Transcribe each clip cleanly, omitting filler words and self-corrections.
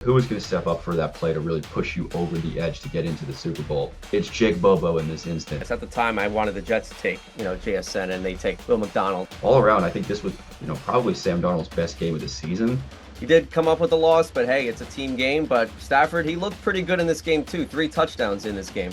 Who is going to step up for that play to really push you over the edge to get into the Super Bowl? It's Jake Bobo in this instance. At the time, I wanted the Jets to take, JSN, and they take Will McDonald. All around, I think this was, probably Sam Darnold's best game of the season. He did come up with a loss, but hey, it's a team game. But Stafford, he looked pretty good in this game too. 3 touchdowns in this game.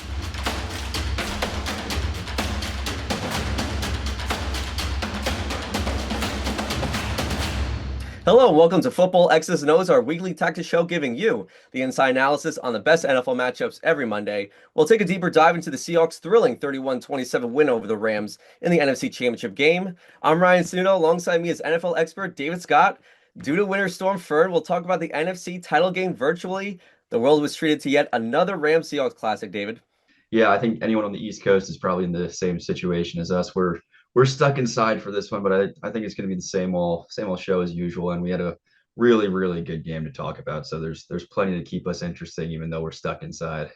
Hello, and welcome to Football X's and O's, our weekly tactics show giving you the inside analysis on the best NFL matchups every Monday. We'll take a deeper dive into the Seahawks' thrilling 31-27 win over the Rams in the NFC Championship game. I'm Ryan Sanudo. Alongside me is NFL expert David Scott. Due to Winter Storm Fern, we'll talk about the NFC title game virtually. The world was treated to yet another Rams-Seahawks classic, David. Yeah, I think anyone on the East Coast is probably in the same situation as us. We're stuck inside for this one, but I think it's going to be the same old show as usual. And we had a really, really good game to talk about. So there's plenty to keep us interesting, even though we're stuck inside.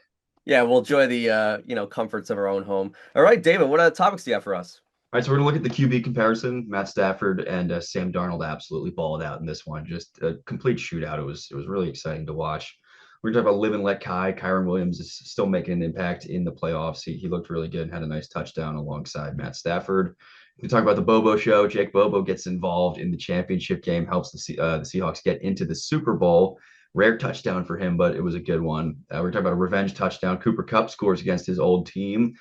Yeah, we'll enjoy the comforts of our own home. All right, David, what other topics do you have for us? All right, so we're going to look at the QB comparison. Matt Stafford and Sam Darnold absolutely balled out in this one. Just a complete shootout. It was really exciting to watch. We're talking about live and let Kai. Kyron Williams is still making an impact in the playoffs. He looked really good and had a nice touchdown alongside Matt Stafford. We talk about the Bobo show. Jake Bobo gets involved in the championship game, helps the Seahawks get into the Super Bowl. Rare touchdown for him, but it was a good one. We're talking about a revenge touchdown. Cooper Kupp scores against his old team.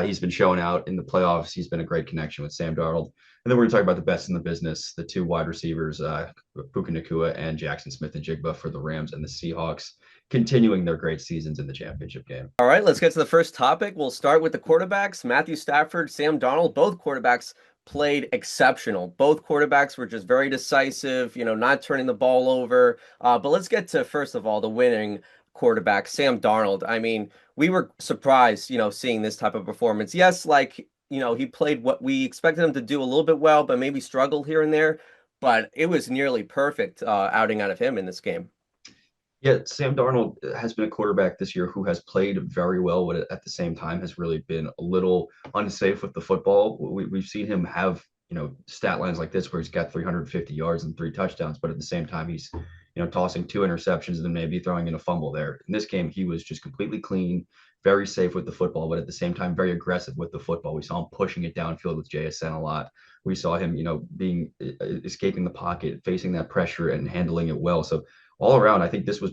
He's been showing out in the playoffs. He's been a great connection with Sam Darnold. And then we're going to talk about the best in the business, the 2 wide receivers, Puka Nacua and Jackson Smith-Njigba for the Rams and the Seahawks, continuing their great seasons in the championship game. All right, let's get to the first topic. We'll start with the quarterbacks. Matthew Stafford, Sam Darnold, both quarterbacks played exceptional. Both quarterbacks were just very decisive, not turning the ball over. But let's get to, first of all, the winning quarterback, Sam Darnold. I mean, we were surprised, seeing this type of performance. Yes, he played what we expected him to do a little bit well, but maybe struggled here and there. But it was nearly perfect outing out of him in this game. Yeah, Sam Darnold has been a quarterback this year who has played very well, but at the same time has really been a little unsafe with the football. We've seen him have, stat lines like this where he's got 350 yards and 3 touchdowns, but at the same time he's, tossing 2 interceptions and then maybe throwing in a fumble there. In this game, he was just completely clean, very safe with the football, but at the same time, very aggressive with the football. We saw him pushing it downfield with JSN a lot. We saw him, being escaping the pocket, facing that pressure and handling it well. So all around, I think this was,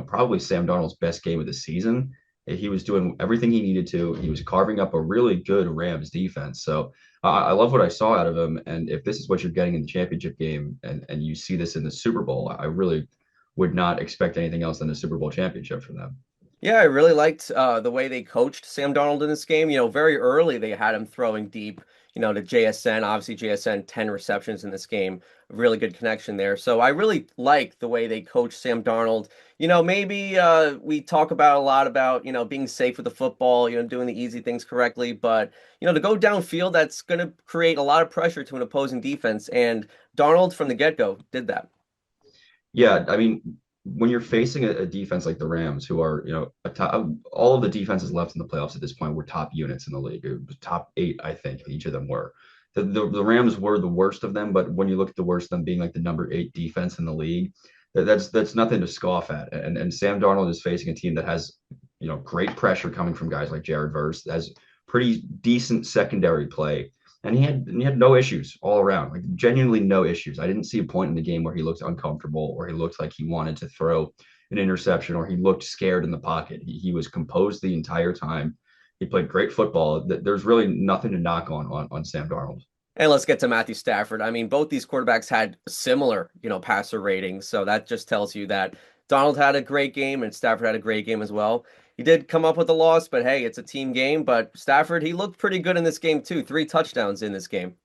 probably Sam Darnold's best game of the season. He was doing everything he needed to. He was carving up a really good Rams defense. So I love what I saw out of him. And if this is what you're getting in the championship game and you see this in the Super Bowl, I really would not expect anything else than a Super Bowl championship from them. Yeah, I really liked the way they coached Sam Darnold in this game. Very early they had him throwing deep, to JSN. Obviously, JSN 10 receptions in this game, really good connection there. So I really like the way they coached Sam Darnold. Maybe we talk about a lot about being safe with the football, doing the easy things correctly, but to go downfield, that's going to create a lot of pressure to an opposing defense. And Darnold from the get-go did that. Yeah, I mean, when you're facing a defense like the Rams, who are, all of the defenses left in the playoffs at this point were top units in the league. It was top 8, I think, each of them were. The Rams were the worst of them, but when you look at the worst of them being like the number 8 defense in the league, that's nothing to scoff at. And Sam Darnold is facing a team that has, great pressure coming from guys like Jared Verse, has pretty decent secondary play. And he had no issues all around, like genuinely no issues. I didn't see a point in the game where he looked uncomfortable or he looked like he wanted to throw an interception or he looked scared in the pocket. He was composed the entire time. He played great football. There's really nothing to knock on Sam Darnold. And let's get to Matthew Stafford. I mean, both these quarterbacks had similar, passer ratings. So that just tells you that Donald had a great game and Stafford had a great game as well. He did come up with a loss, but hey, it's a team game. But Stafford, he looked pretty good in this game too. 3 touchdowns in this game.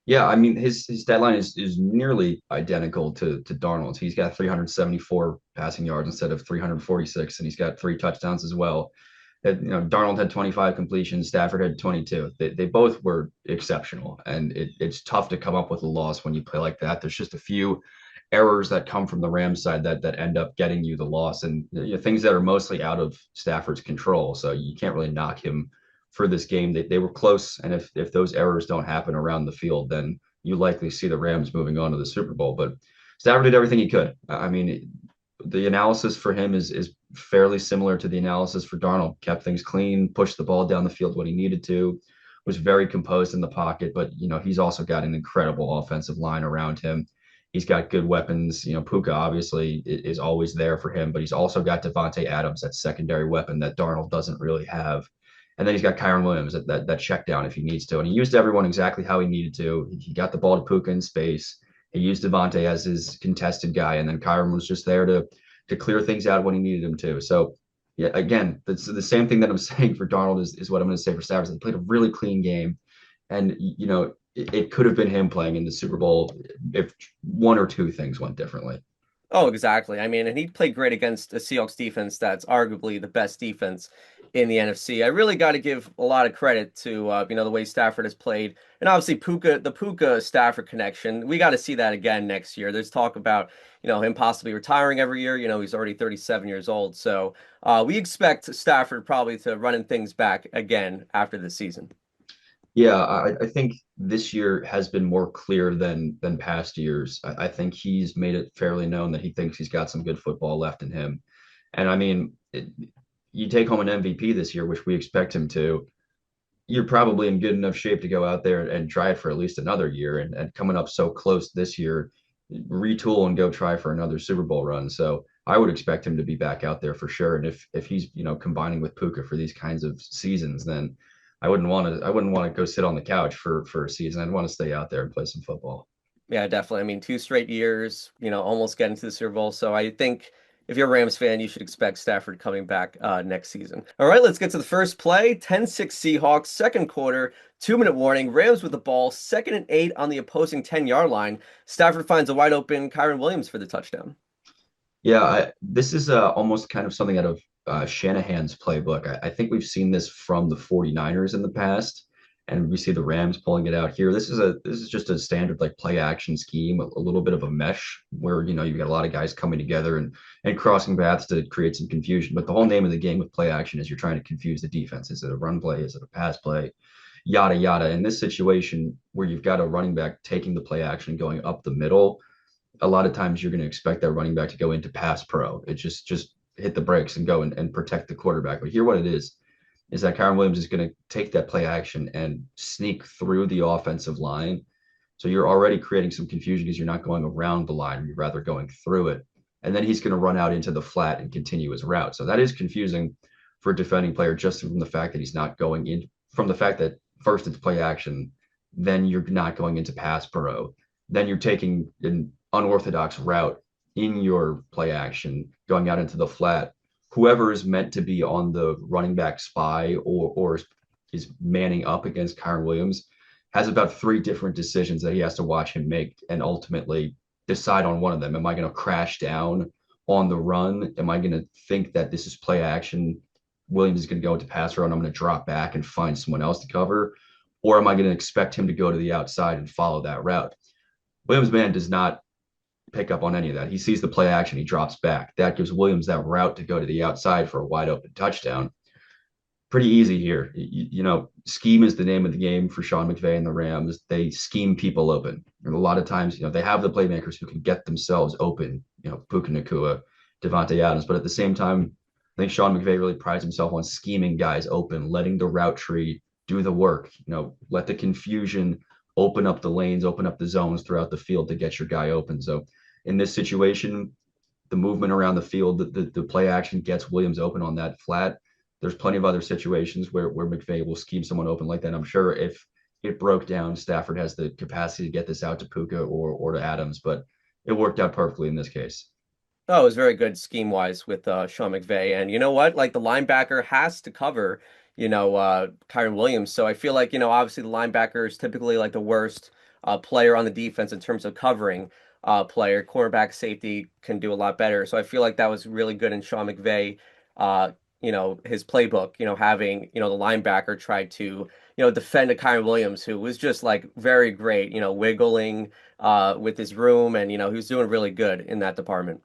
Yeah, I mean, his deadline is nearly identical to Darnold's. He's got 374 passing yards instead of 346, and he's got 3 touchdowns as well. Darnold had 25 completions, Stafford had 22. They both were exceptional, and it's tough to come up with a loss when you play like that. There's just a few errors that come from the Rams side that end up getting you the loss, and things that are mostly out of Stafford's control. So you can't really knock him for this game. They were close, and if those errors don't happen around the field, then you likely see the Rams moving on to the Super Bowl. But Stafford did everything he could. I mean, the analysis for him is fairly similar to the analysis for Darnold. Kept things clean, pushed the ball down the field when he needed to, was very composed in the pocket, but he's also got an incredible offensive line around him. He's got good weapons. Puka obviously is always there for him, but he's also got Devontae Adams, that secondary weapon that Darnold doesn't really have. And then he's got Kyron Williams, that check down if he needs to. And he used everyone exactly how he needed to. He got the ball to Puka in space. He used Devontae as his contested guy, and then Kyron was just there to clear things out when he needed him to. So, yeah, again, that's the same thing that I'm saying for Darnold is what I'm going to say for Stafford. He played a really clean game, and it could have been him playing in the Super Bowl if one or two things went differently. Oh, exactly. I mean, and he played great against a Seahawks defense that's arguably the best defense in the NFC. I really got to give a lot of credit to the way Stafford has played, and obviously the Puka Stafford connection. We got to see that again next year. There's talk about him possibly retiring every year. He's already 37 years old, so we expect Stafford probably to running things back again after the season. Yeah, I think this year has been more clear than past years. I think he's made it fairly known that he thinks he's got some good football left in him. And I mean, you take home an MVP this year, which we expect him to, you're probably in good enough shape to go out there and try it for at least another year. And coming up so close this year, retool and go try for another Super Bowl run. So I would expect him to be back out there for sure. And if he's combining with Puka for these kinds of seasons, then I wouldn't want to go sit on the couch for a season. I'd want to stay out there and play some football. Yeah, definitely. I mean, 2 straight years, almost getting to the Super Bowl. So I think if you're a Rams fan, you should expect Stafford coming back next season. All right, let's get to the first play. 10-6 Seahawks, second quarter, 2-minute warning. Rams with the ball, 2nd and 8 on the opposing 10-yard line. Stafford finds a wide open Kyron Williams for the touchdown. Yeah, this is almost kind of something out of Shanahan's playbook. I think we've seen this from the 49ers in the past, and we see the Rams pulling it out here. This is just a standard like play action scheme, a little bit of a mesh where you've got a lot of guys coming together and crossing paths to create some confusion. But the whole name of the game with play action is you're trying to confuse the defense. Is it a run play? Is it a pass play? Yada yada. In this situation where you've got a running back taking the play action and going up the middle, a lot of times you're going to expect that running back to go into pass pro. It just hit the brakes and go and protect the quarterback. But here what it is that Kyron Williams is going to take that play action and sneak through the offensive line. So you're already creating some confusion because you're not going around the line, you're rather going through it. And then he's going to run out into the flat and continue his route. So that is confusing for a defending player just from the fact that he's not going in, from the fact that first it's play action, then you're not going into pass pro, then you're taking an unorthodox route in your play action, going out into the flat. Whoever is meant to be on the running back spy or is manning up against Kyron Williams has about three different decisions that he has to watch him make and ultimately decide on one of them. Am I going to crash down on the run? Am I going to think that this is play action? Williams is going to go into pass route and I'm going to drop back and find someone else to cover? Or am I going to expect him to go to the outside and follow that route? Williams' man does not pick up on any of that. He sees the play action, he drops back. That gives Williams that route to go to the outside for a wide open touchdown. Pretty easy here. Scheme is the name of the game for Sean McVay and the Rams. They scheme people open. And a lot of times, they have the playmakers who can get themselves open, Puka Nacua, Devontae Adams. But at the same time, I think Sean McVay really prides himself on scheming guys open, letting the route tree do the work, let the confusion open up the lanes, open up the zones throughout the field to get your guy open. So in this situation, the movement around the field, the play action gets Williams open on that flat. There's plenty of other situations where McVay will scheme someone open like that. I'm sure if it broke down, Stafford has the capacity to get this out to Puka or to Adams, but it worked out perfectly in this case. Oh, it was very good scheme wise with Sean McVay. And you know what? Like the linebacker has to cover, Kyron Williams. So I feel like, obviously the linebacker is typically like the worst player on the defense in terms of covering player. Cornerback safety can do a lot better. So I feel like that was really good in Sean McVay, his playbook, having, the linebacker try to, defend a Kyron Williams who was just like very great, wiggling with his room and, he was doing really good in that department.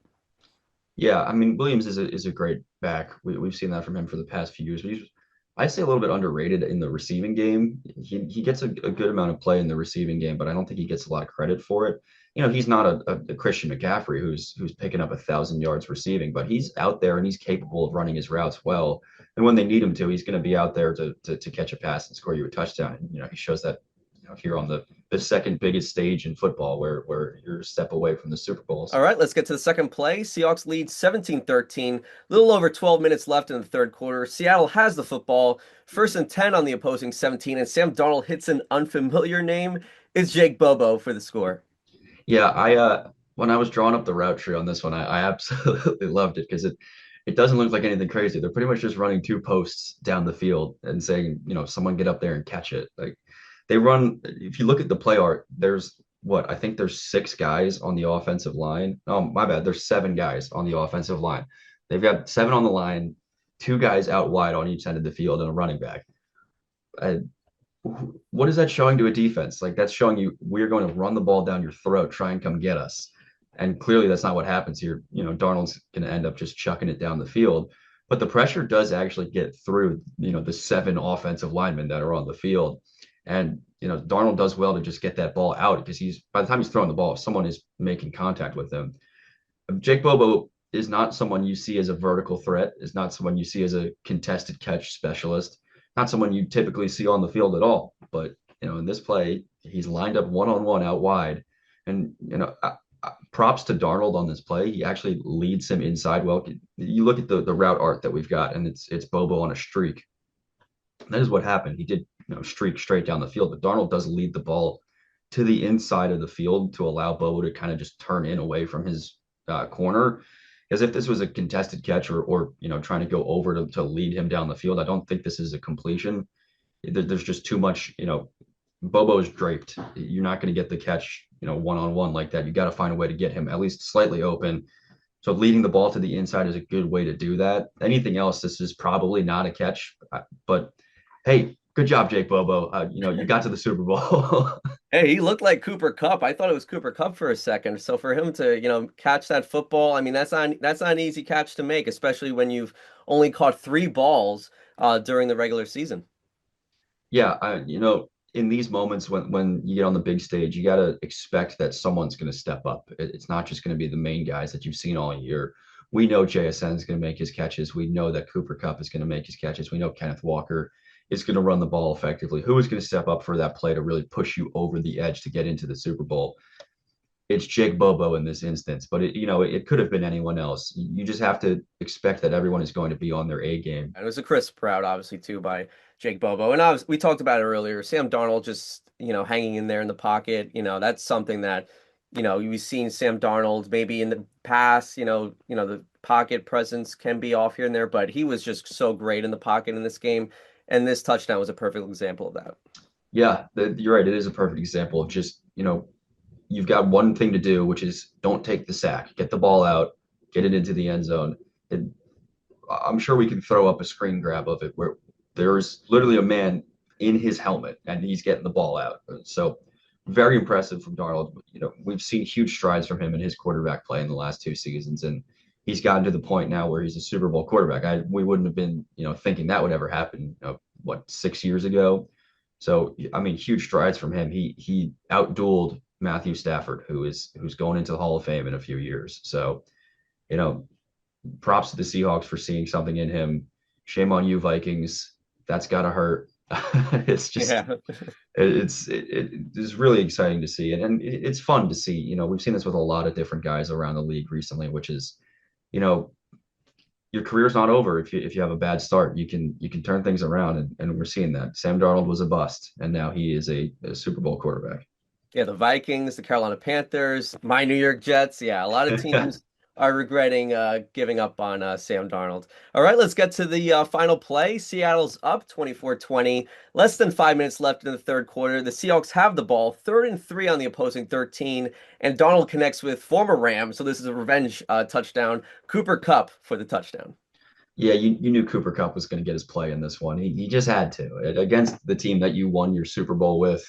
Yeah, I mean Williams is a great back. We've seen that from him for the past few years. But I'd say a little bit underrated in the receiving game. He gets a good amount of play in the receiving game, but I don't think he gets a lot of credit for it. he's not a Christian McCaffrey who's picking up 1,000 yards receiving, but he's out there and he's capable of running his routes well. And when they need him to, he's going to be out there to catch a pass and score you a touchdown. And, he shows that here on the second biggest stage in football, where you're a step away from the Super Bowls. All right, let's get to the second play. Seahawks lead 17-13. Little over 12 minutes left in the third quarter. Seattle has the football. 1st and 10 on the opposing 17, and Sam Darnold hits an unfamiliar name. It's Jake Bobo for the score. Yeah, I when I was drawing up the route tree on this one, I absolutely loved it because it doesn't look like anything crazy. They're pretty much just running two posts down the field and saying, someone get up there and catch it. Like they run, if you look at the play art, there's what I think there's 6 guys on the offensive line. Oh, my bad. There's 7 guys on the offensive line. They've got 7 on the line, 2 guys out wide on each end of the field, and a running back. I, what is that showing to a defense? Like that's showing you we're going to run the ball down your throat, try and come get us. And clearly that's not what happens here. Darnold's going to end up just chucking it down the field. But the pressure does actually get through, the 7 offensive linemen that are on the field. And, Darnold does well to just get that ball out because by the time he's throwing the ball, someone is making contact with him. Jake Bobo is not someone you see as a vertical threat, is not someone you see as a contested catch specialist, not someone you typically see on the field at all. But, in this play, he's lined up one-on-one out wide. And, props to Darnold on this play. He actually leads him inside well. You look at the route art that we've got, and it's Bobo on a streak. That is what happened. He did, streak straight down the field, but Darnold does lead the ball to the inside of the field to allow Bobo to kind of just turn in away from his corner. As if this was a contested catch or trying to go over to lead him down the field. I don't think this is a completion. There's just too much, Bobo is draped. You're not going to get the catch, one-on-one like that. You got to find a way to get him at least slightly open. So leading the ball to the inside is a good way to do that. Anything else, this is probably not a catch. But hey, good job, Jake Bobo. You got to the Super Bowl. Hey, he looked like Cooper Kupp. I thought it was Cooper Kupp for a second. So for him to, catch that football, I mean, that's not an easy catch to make, especially when you've only caught 3 balls during the regular season. Yeah, in these moments when you get on the big stage, you got to expect that someone's going to step up. It's not just going to be the main guys that you've seen all year. We know JSN is going to make his catches. We know that Cooper Kupp is going to make his catches. We know Kenneth Walker is going to run the ball effectively. Who is going to step up for that play to really push you over the edge to get into the Super Bowl? It's Jake Bobo in this instance, but it could have been anyone else. You just have to expect that everyone is going to be on their A game. And it was a crisp route, obviously, too, by Jake Bobo. And we talked about it earlier. Sam Darnold just, hanging in there in the pocket. That's something that, we've seen Sam Darnold maybe in the past, the pocket presence can be off here and there, but he was just so great in the pocket in this game. And this touchdown was a perfect example of that. Yeah, you're right. It is a perfect example of just, you've got one thing to do, which is don't take the sack, get the ball out, get it into the end zone. And I'm sure we can throw up a screen grab of it where there's literally a man in his helmet and he's getting the ball out. So very impressive from Darnold. We've seen huge strides from him in his quarterback play in the last 2 seasons, and he's gotten to the point now where he's a Super Bowl quarterback. We wouldn't have been, thinking that would ever happen, 6 years ago. So, I mean, huge strides from him. He outdueled Matthew Stafford, who's going into the Hall of Fame in a few years. So, props to the Seahawks for seeing something in him. Shame on you, Vikings. That's gotta hurt. It's just, yeah. It's really exciting to see, and it's fun to see. We've seen this with a lot of different guys around the league recently, which is, your career's not over if you have a bad start. You can turn things around, and we're seeing that. Sam Darnold was a bust, and now he is a Super Bowl quarterback. Yeah, the Vikings, the Carolina Panthers, my New York Jets. Yeah, a lot of teams are regretting giving up on Sam Darnold. All right, let's get to the final play. Seattle's up 24-20. Less than 5 minutes left in the third quarter. The Seahawks have the ball, 3rd and 3 on the opposing 13, and Darnold connects with former Ram, so this is a revenge touchdown, Cooper Kupp for the touchdown. Yeah, you knew Cooper Kupp was going to get his play in this one. He just had to. Against the team that you won your Super Bowl with,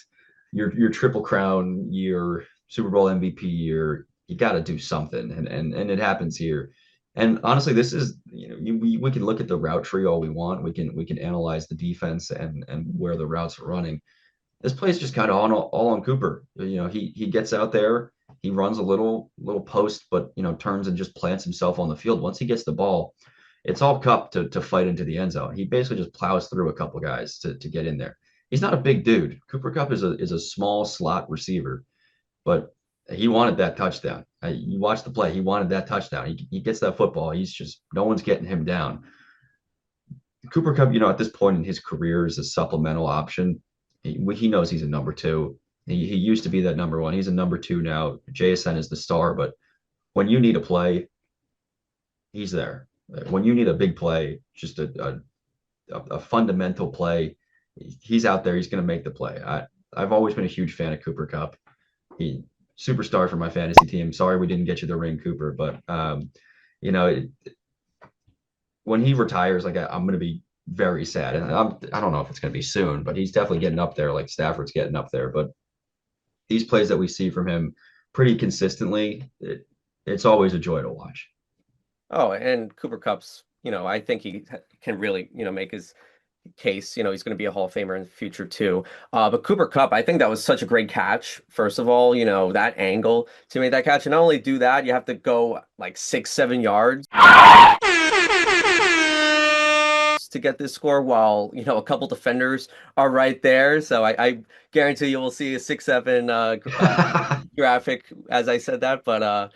your Triple Crown year, Super Bowl MVP year, you got to do something, and it happens here. And honestly, this is, we can look at the route tree all we want. We can analyze the defense and where the routes are running. This play is just kind of all on Cooper. He gets out there, He runs a little post, but turns and just plants himself on the field. Once he gets the ball, it's all Kupp to fight into the end zone. He basically just plows through a couple guys to get in there. He's not a big dude. Cooper Kupp is a small slot receiver, but he wanted that touchdown. You watch the play. He wanted that touchdown. He gets that football. He's just no one's getting him down. Cooper Kupp, at this point in his career, is a supplemental option. He knows he's a number two. He used to be that number one. He's a number two now. JSN is the star, but when you need a play, he's there. When you need a big play, just a fundamental play, he's out there. He's going to make the play. I've always been a huge fan of Cooper Kupp. He superstar for my fantasy team. Sorry we didn't get you the ring, Cooper, but you know, when he retires, like I'm going to be very sad, and I don't know if it's going to be soon, but he's definitely getting up there. Like Stafford's getting up there, but these plays that we see from him pretty consistently, it's always a joy to watch. Oh, and Cooper Kupp's, I think he can really, make his case. He's going to be a Hall of Famer in the future too. But Cooper Kupp, I think that was such a great catch. First of all, that angle to make that catch. And not only do that, you have to go like 6-7 yards to get this score while, a couple defenders are right there. So I guarantee you will see a 6-7 graphic as I said that. But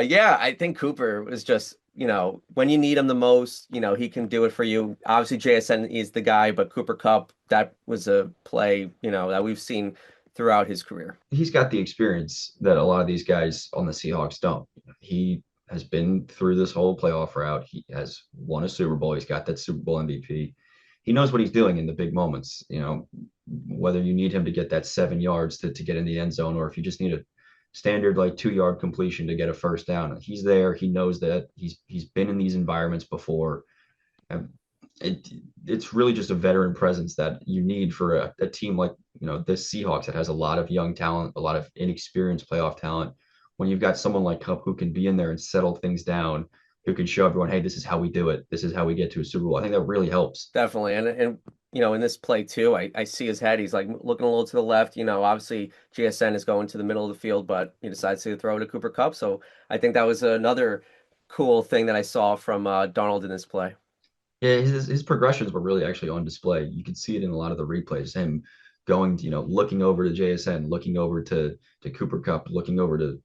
yeah, I think Cooper was just, when you need him the most, he can do it for you. Obviously, JSN is the guy, but Cooper Kupp, that was a play, that we've seen throughout his career. He's got the experience that a lot of these guys on the Seahawks don't. He has been through this whole playoff route. He has won a Super Bowl. He's got that Super Bowl MVP. He knows what he's doing in the big moments. Whether you need him to get that 7 yards to get in the end zone, or if you just need a standard like 2 yard completion to get a first down. He's there. He knows that he's been in these environments before. And it's really just a veteran presence that you need for a team like the Seahawks that has a lot of young talent, a lot of inexperienced playoff talent. When you've got someone like Kupp who can be in there and settle things down, who can show everyone, hey, this is how we do it. This is how we get to a Super Bowl. I think that really helps. Definitely. And in this play too, I see his head. He's like looking a little to the left. Obviously GSN is going to the middle of the field, but he decides to throw to Cooper Kupp. So I think that was another cool thing that I saw from Darnold in this play. Yeah, his progressions were really actually on display. You could see it in a lot of the replays. Him going, looking over to JSN, looking over to Cooper Kupp, looking over to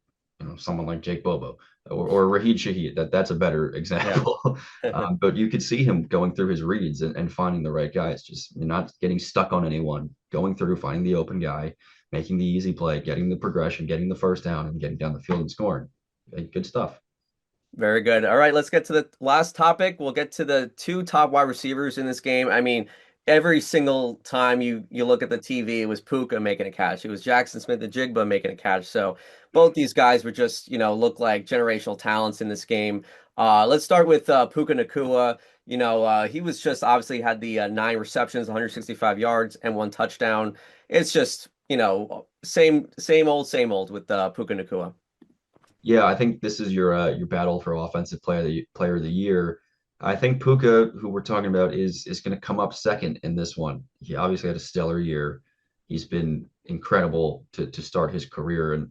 someone like Jake Bobo or Raheed Shaheed. That's a better example. Yeah. But you could see him going through his reads and finding the right guys, just not getting stuck on anyone, going through, finding the open guy, making the easy play, getting the progression, getting the first down, and getting down the field and scoring. Good stuff. Very good. All right, let's get to the last topic. We'll get to the two top wide receivers in this game. I mean, every single time you look at the TV, it was Puka making a catch. It was Jackson Smith-Njigba making a catch. So both these guys were just, look like generational talents in this game. Let's start with Puka Nacua. He was just obviously had the 9 receptions, 165 yards, and 1 touchdown. It's just, same old with Puka Nacua. Yeah, I think this is your battle for offensive player of the year. I think Puka, who we're talking about, is going to come up second in this one. He obviously had a stellar year. He's been incredible to start his career, and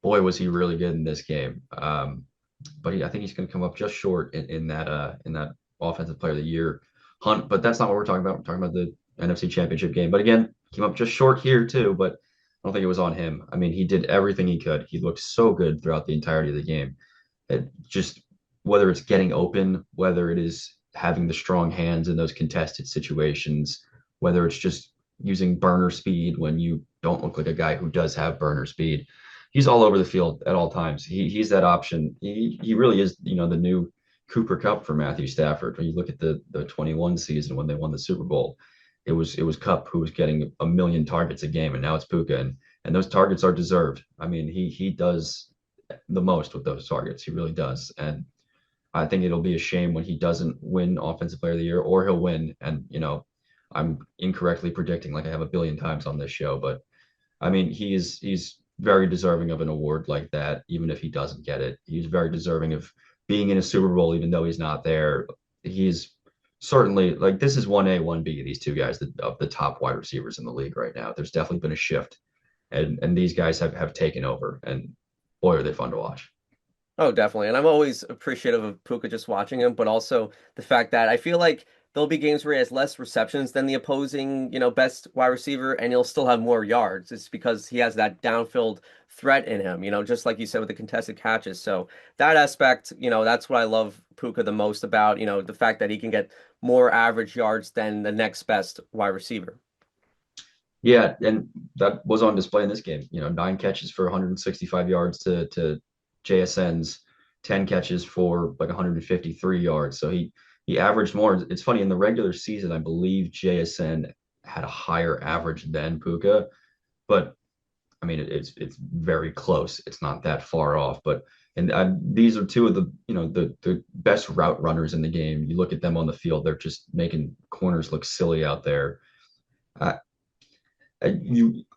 boy, was he really good in this game. But I think he's going to come up just short in that offensive player of the year hunt. But that's not what we're talking about. We're talking about the NFC Championship game. But again, came up just short here too. But I don't think it was on him. I mean, he did everything he could. He looked so good throughout the entirety of the game. It just whether it's getting open, whether it is having the strong hands in those contested situations, whether it's just using burner speed when you don't look like a guy who does have burner speed. He's all over the field at all times. He's that option. He really is, the new Cooper Kupp for Matthew Stafford. When you look at the 21 season when they won the Super Bowl, it was Kupp who was getting a million targets a game, and now it's Puka, and those targets are deserved. I mean, he does the most with those targets. He really does, and I think it'll be a shame when he doesn't win Offensive Player of the Year, or he'll win. And I'm incorrectly predicting like I have a billion times on this show, but I mean, he's very deserving of an award like that, even if he doesn't get it. He's very deserving of being in a Super Bowl, even though he's not there. He's certainly like this is 1A, 1B, these two guys of the top wide receivers in the league right now. There's definitely been a shift, and these guys have taken over. And boy, are they fun to watch. Oh, definitely. And I'm always appreciative of Puka just watching him, but also the fact that I feel like there'll be games where he has less receptions than the opposing, best wide receiver, and he'll still have more yards. It's because he has that downfield threat in him, just like you said with the contested catches. So that aspect, that's what I love Puka the most about, the fact that he can get more average yards than the next best wide receiver. Yeah, and that was on display in this game. 9 catches for 165 yards to JSN's 10 catches for like 153 yards. So he averaged more. It's funny in the regular season, I believe JSN had a higher average than Puka, but I mean it's very close. It's not that far off. But and these are two of the the best route runners in the game. You look at them on the field; they're just making corners look silly out there. Uh,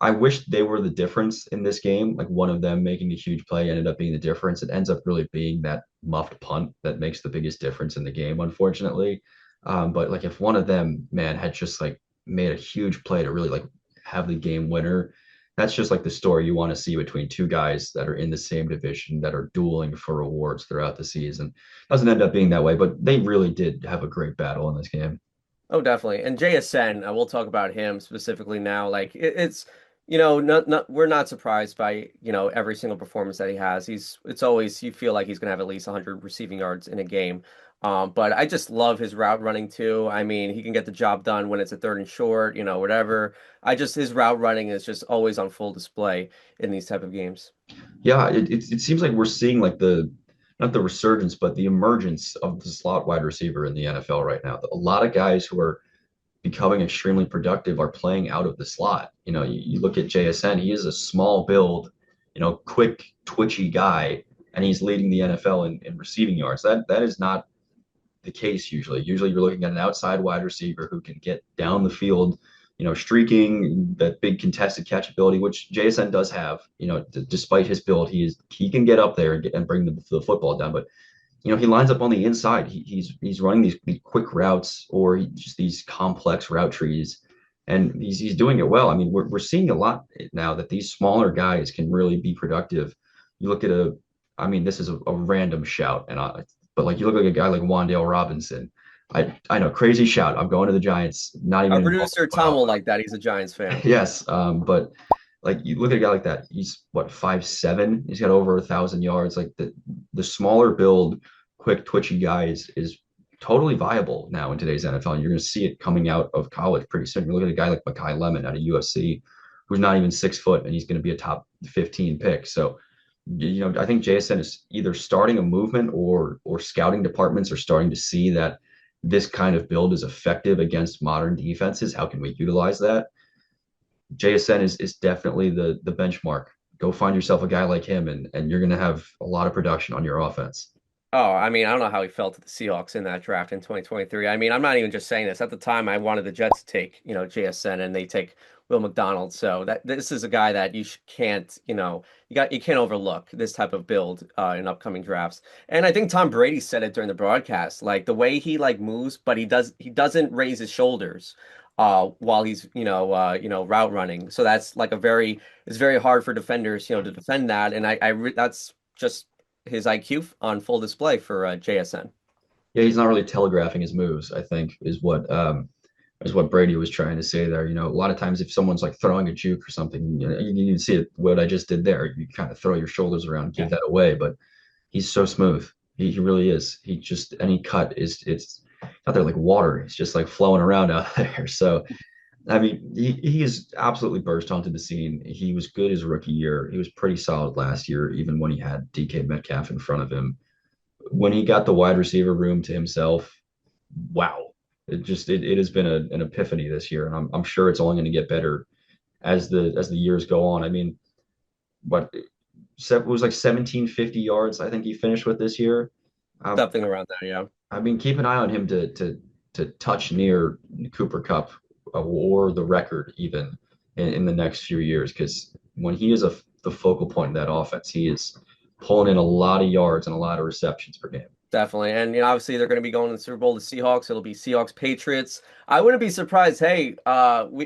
I wish they were the difference in this game. Like one of them making a huge play ended up being the difference. It ends up really being that muffed punt that makes the biggest difference in the game, unfortunately. But like if one of them, man, had just like made a huge play to really like have the game winner, that's just like the story you want to see between two guys that are in the same division that are dueling for awards throughout the season. Doesn't end up being that way, but they really did have a great battle in this game. Oh, definitely. And JSN, we'll talk about him specifically now. Like it's, we're not surprised by, every single performance that he has. It's always, you feel like he's going to have at least 100 receiving yards in a game. But I just love his route running too. I mean, he can get the job done when it's a third and short, whatever. His route running is just always on full display in these type of games. Yeah, it seems like we're seeing like the not the resurgence, but the emergence of the slot wide receiver in the NFL right now. A lot of guys who are becoming extremely productive are playing out of the slot. You look at JSN, he is a small build, quick, twitchy guy, and he's leading the NFL in receiving yards. That is not the case usually. Usually you're looking at an outside wide receiver who can get down the field, streaking that big contested catch ability, which JSN does have. Despite his build, he can get up there and bring the football down. But he lines up on the inside. He's running these quick routes or just these complex route trees, and he's doing it well. I mean, we're seeing a lot now that these smaller guys can really be productive. You look at I mean, this is a random shout, but like you look like a guy like Wandale Robinson. I know, crazy shout. I'm going to the Giants. Not even Our involved producer in the Tom will like that. He's a Giants fan. yes, but like you look at a guy like that, he's what 5'7". He's got over 1,000 yards. Like the smaller build, quick twitchy guy is totally viable now in today's NFL. And you're going to see it coming out of college pretty soon. You look at a guy like Makai Lemon out of USC, who's not even 6 foot, and he's going to be a top 15 pick. So I think JSN is either starting a movement or scouting departments are starting to see that this kind of build is effective against modern defenses. How can we utilize that? JSN is definitely the benchmark. Go find yourself a guy like him, and you're going to have a lot of production on your offense. Oh, I mean, I don't know how he felt at the Seahawks in that draft in 2023. I mean, I'm not even just saying this. At the time, I wanted the Jets to take, JSN and they take Will McDonald. So that this is a guy that can't, you can't overlook this type of build in upcoming drafts. And I think Tom Brady said it during the broadcast, like the way he like moves, but he doesn't raise his shoulders while he's, route running. So that's like it's very hard for defenders, to defend that. And that's just his IQ on full display for JSN. Yeah, he's not really telegraphing his moves, I think, is what Brady was trying to say there. A lot of times if someone's like throwing a juke or something, you see it, what I just did there. You kind of throw your shoulders around, give that away, but he's so smooth. He really is. He just any cut is it's not there like water. It's just like flowing around out there. So I mean, he is absolutely burst onto the scene. He was good his rookie year. He was pretty solid last year, even when he had DK Metcalf in front of him. When he got the wide receiver room to himself, wow. It has been an epiphany this year, and I'm sure it's only going to get better as the years go on. I mean, what it was like 1750 yards, I think he finished with this year. Um, Something around that, yeah. I mean, keep an eye on him to touch near Cooper Cup or the record even in the next few years. Because when he is the focal point of that offense, he is pulling in a lot of yards and a lot of receptions per game. Definitely. And obviously they're going to be going to the Super Bowl, the Seahawks. It'll be Seahawks Patriots. I wouldn't be surprised. Hey,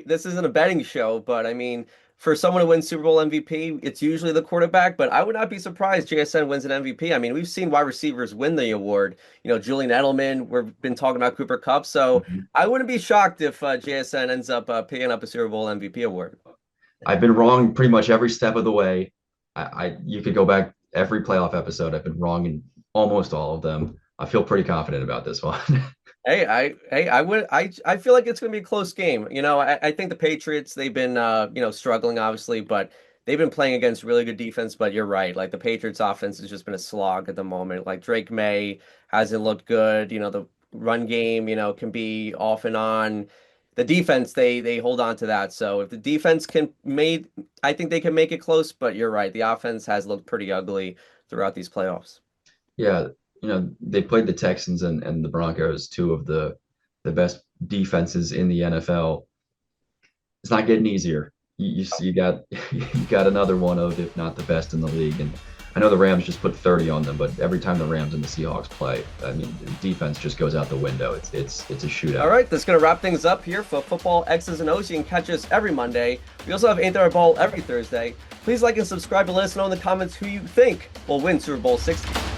this isn't a betting show, but I mean, for someone to win Super Bowl MVP, it's usually the quarterback, but I would not be surprised JSN wins an MVP. I mean, we've seen wide receivers win the award. Julian Edelman, we've been talking about Cooper Kupp, so Mhm. I wouldn't be shocked if JSN ends up picking up a Super Bowl MVP award. I've been wrong pretty much every step of the way. You could go back every playoff episode. I've been wrong in almost all of them. I feel pretty confident about this one. I feel like it's going to be a close game. I think the Patriots, they've been struggling obviously, but they've been playing against really good defense. But you're right, like the Patriots offense has just been a slog at the moment. Like Drake May hasn't looked good. The run game, can be off and on. The defense, they hold on to that. So if the defense I think they can make it close. But you're right, the offense has looked pretty ugly throughout these playoffs. Yeah, they played the Texans and the Broncos, two of the best defenses in the NFL. It's not getting easier. You got you got another one of, if not the best in the league. And I know the Rams just put 30 on them, but every time the Rams and the Seahawks play, I mean, defense just goes out the window. It's a shootout. All right, that's going to wrap things up here for Football X's and O's. You can catch us every Monday. We also have Ain't There a Ball every Thursday. Please like and subscribe to let us know in the comments who you think will win Super Bowl 60.